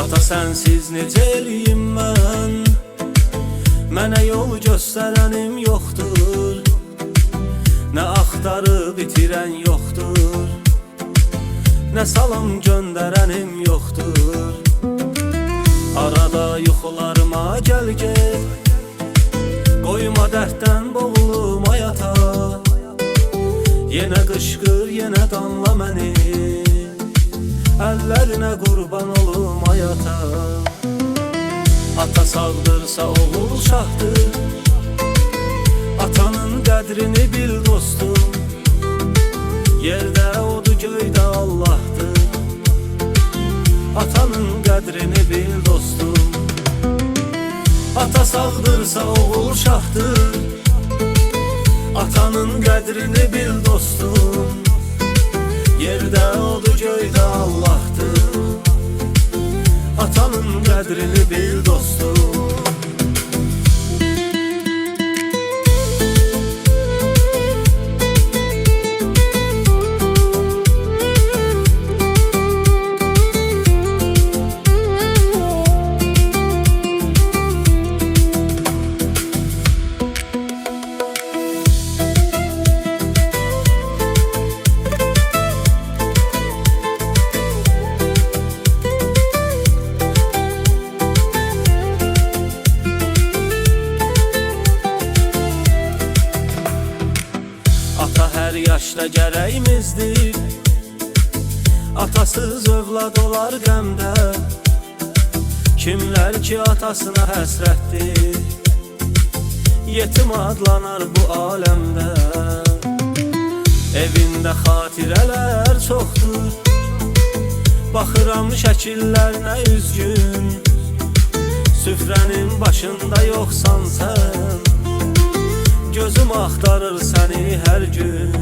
Ata sənsiz necə eləyim mən? Mənə yol göstərənim yoxdur, nə axtarıb itirən yoxdur, nə salam göndərənim yoxdur. Arada yuxularıma gəl get, qoyma dərddən boğulum ayata. Yenə qışqır, yenə danla məni, əllərinə qurban olum ayata. Ata sağdırsa oğul şahdır, atanın qədrini bil dostum. Yerdə odu göydə Allahdır, atanın qədrini bil dostum. Ata sağdırsa oğul şahdır, atanın qədrini bil dostum. Yerdə odu göydə Allahdır, atanın qədrini bil dostum. Hər yaşda gərəyimizdir, atasız övlad olar qəmdə. Kimlər ki atasına həsrətdir, yetim adlanar bu aləmdə. Evində xatirələr çoxdur, baxıram şəkillərinə üzgün. Süfrənin başında yoxsan sən, gözüm axtarır səni hər gün.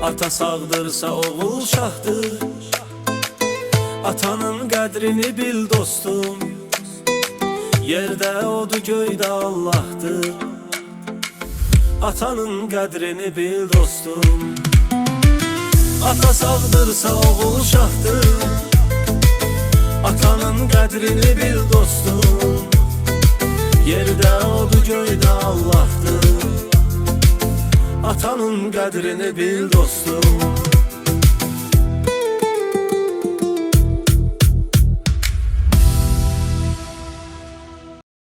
Ata sağdırsa oğul şahdır, atanın qədrini bil dostum. Yerdə odu göydə Allahdır, atanın qədrini bil dostum. Ata sağdırsa oğul şahdır, atanın qədrini bil dostum. Yerdə odu göydə Allahdır, atanın qədrini bil dostum.